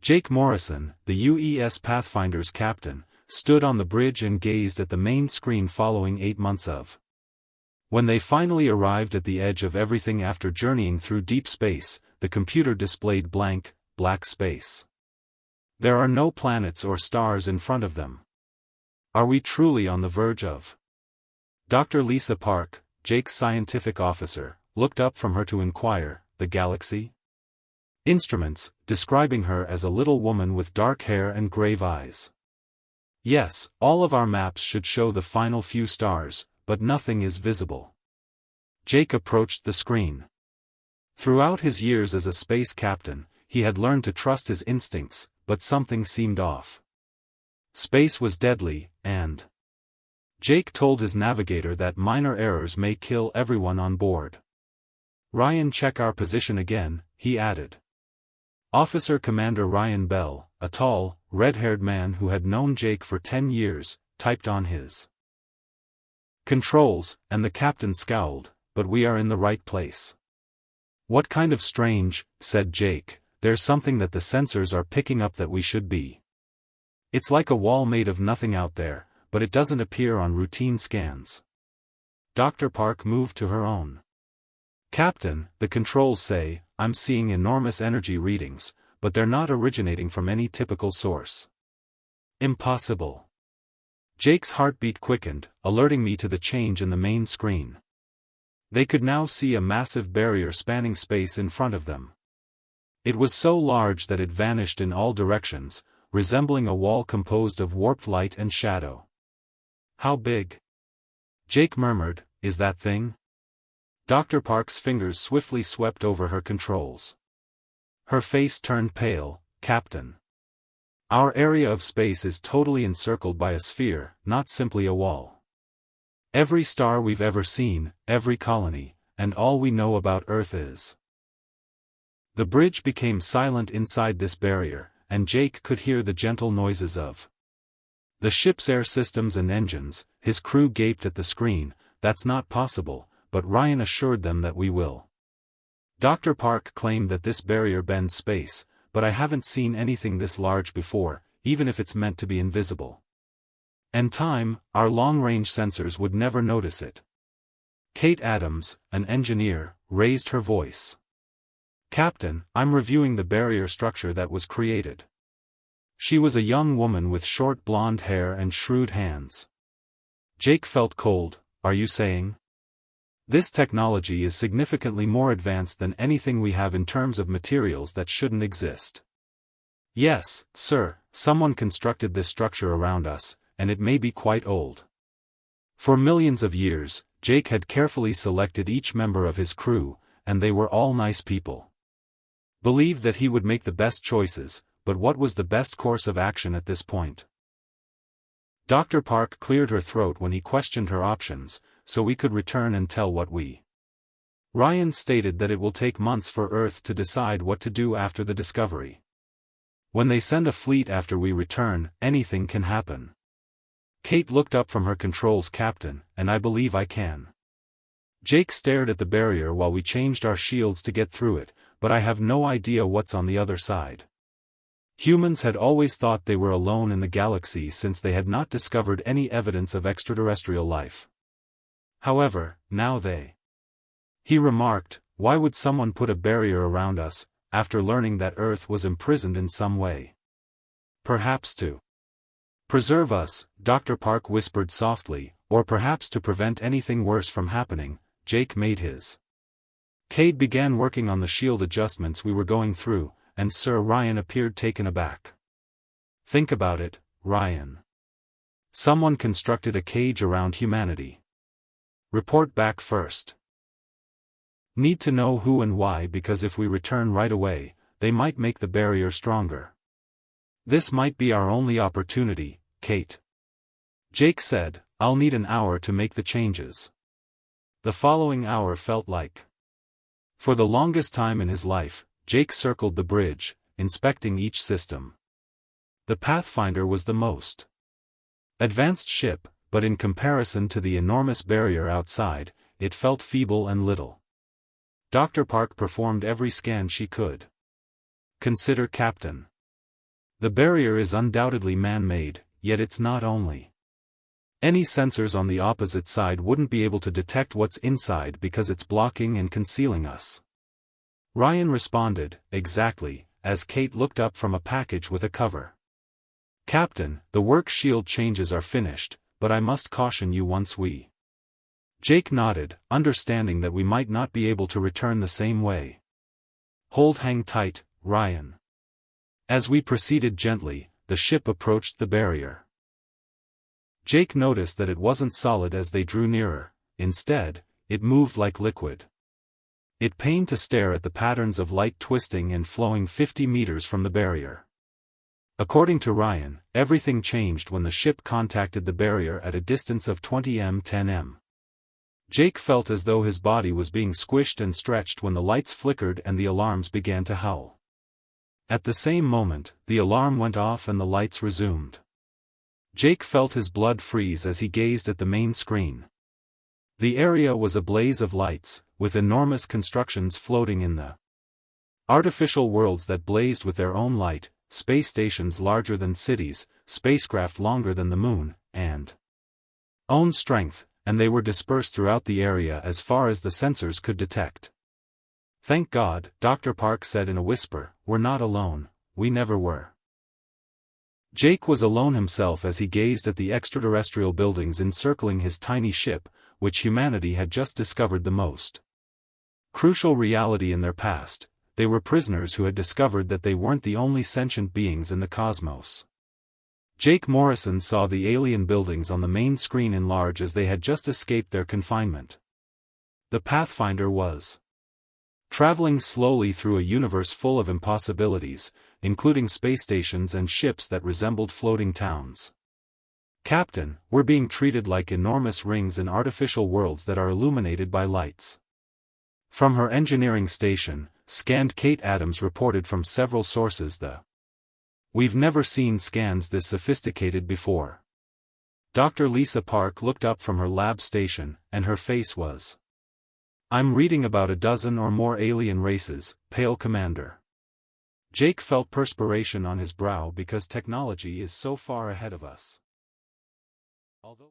Jake Morrison, the UES Pathfinder's captain, stood on the bridge and gazed at the main screen following 8 months of. When they finally arrived at the edge of everything after journeying through deep space, the computer displayed blank, black space. There are no planets or stars in front of them. Are we truly on the verge of? Dr. Lisa Park, Jake's scientific officer, looked up from her to inquire, the galaxy? Instruments, describing her as a little woman with dark hair and grave eyes. Yes, all of our maps should show the final few stars, but nothing is visible. Jake approached the screen. Throughout his years as a space captain, he had learned to trust his instincts, but something seemed off. Space was deadly, and Jake told his navigator that minor errors may kill everyone on board. Ryan, check our position again, he added. Officer Commander Ryan Bell, a tall, red-haired man who had known Jake for 10 years, typed on his controls, and the captain scowled, but we are in the right place. What kind of strange, said Jake, there's something that the sensors are picking up that we should be. It's like a wall made of nothing out there, but it doesn't appear on routine scans. Dr. Park moved to her own. Captain, the controls say, I'm seeing enormous energy readings, but they're not originating from any typical source. Impossible. Jake's heartbeat quickened, alerting me to the change in the main screen. They could now see a massive barrier spanning space in front of them. It was so large that it vanished in all directions, resembling a wall composed of warped light and shadow. How big? Jake murmured, is that thing? Dr. Park's fingers swiftly swept over her controls. Her face turned pale, Captain. Our area of space is totally encircled by a sphere, not simply a wall. Every star we've ever seen, every colony, and all we know about Earth is. The bridge became silent inside this barrier, and Jake could hear the gentle noises of the ship's air systems and engines. His crew gaped at the screen. That's not possible, but Ryan assured them that we will. Dr. Park claimed that this barrier bends space, but I haven't seen anything this large before, even if it's meant to be invisible. And time, our long-range sensors would never notice it. Kate Adams, an engineer, raised her voice. Captain, I'm reviewing the barrier structure that was created. She was a young woman with short blonde hair and shrewd hands. Jake felt cold. Are you saying? This technology is significantly more advanced than anything we have in terms of materials that shouldn't exist. Yes, sir, someone constructed this structure around us, and it may be quite old. For millions of years, Jake had carefully selected each member of his crew, and they were all nice people. Believed that he would make the best choices, but what was the best course of action at this point? Dr. Park cleared her throat when he questioned her options, so we could return and tell what we. Ryan stated that it will take months for Earth to decide what to do after the discovery. When they send a fleet after we return, anything can happen. Kate looked up from her controls. Captain, and I believe I can. Jake stared at the barrier while we changed our shields to get through it, but I have no idea what's on the other side. Humans had always thought they were alone in the galaxy since they had not discovered any evidence of extraterrestrial life. However, now they. He remarked, why would someone put a barrier around us, after learning that Earth was imprisoned in some way? Perhaps to preserve us, Dr. Park whispered softly, or perhaps to prevent anything worse from happening. Jake made his. Cade began working on the shield adjustments we were going through, and Sir Ryan appeared taken aback. Think about it, Ryan. Someone constructed a cage around humanity. Report back first. Need to know who and why, because if we return right away, they might make the barrier stronger. This might be our only opportunity, Kate. Jake said, I'll need an hour to make the changes. The following hour felt like. For the longest time in his life, Jake circled the bridge, inspecting each system. The Pathfinder was the most advanced ship, but in comparison to the enormous barrier outside, it felt feeble and little. Dr. Park performed every scan she could. Consider Captain The barrier is undoubtedly man-made, yet it's not only. Any sensors on the opposite side wouldn't be able to detect what's inside because it's blocking and concealing us. Ryan responded, exactly, as Kate looked up from a package with a cover. Captain, the work shield changes are finished, but I must caution you once we. Jake nodded, understanding that we might not be able to return the same way. Hang tight, Ryan. As we proceeded gently, the ship approached the barrier. Jake noticed that it wasn't solid as they drew nearer, instead, it moved like liquid. It pained to stare at the patterns of light twisting and flowing 50 meters from the barrier. According to Ryan, everything changed when the ship contacted the barrier at a distance of 20 m/10 m. Jake felt as though his body was being squished and stretched when the lights flickered and the alarms began to howl. At the same moment, the alarm went off and the lights resumed. Jake felt his blood freeze as he gazed at the main screen. The area was a blaze of lights, with enormous constructions floating in the artificial worlds that blazed with their own light, space stations larger than cities, spacecraft longer than the moon, and own strength, and they were dispersed throughout the area as far as the sensors could detect. Thank God, Dr. Park said in a whisper, we're not alone, we never were. Jake was alone himself as he gazed at the extraterrestrial buildings encircling his tiny ship, which humanity had just discovered the most crucial reality in their past. They were prisoners who had discovered that they weren't the only sentient beings in the cosmos. Jake Morrison saw the alien buildings on the main screen enlarge as they had just escaped their confinement. The Pathfinder was traveling slowly through a universe full of impossibilities, including space stations and ships that resembled floating towns. Captain, we're being treated like enormous rings in artificial worlds that are illuminated by lights. From her engineering station, scanned Kate Adams reported from several sources We've never seen scans this sophisticated before. Dr. Lisa Park looked up from her lab station, and her face was. I'm reading about a dozen or more alien races, Pale Commander. Jake felt perspiration on his brow because technology is so far ahead of us. Although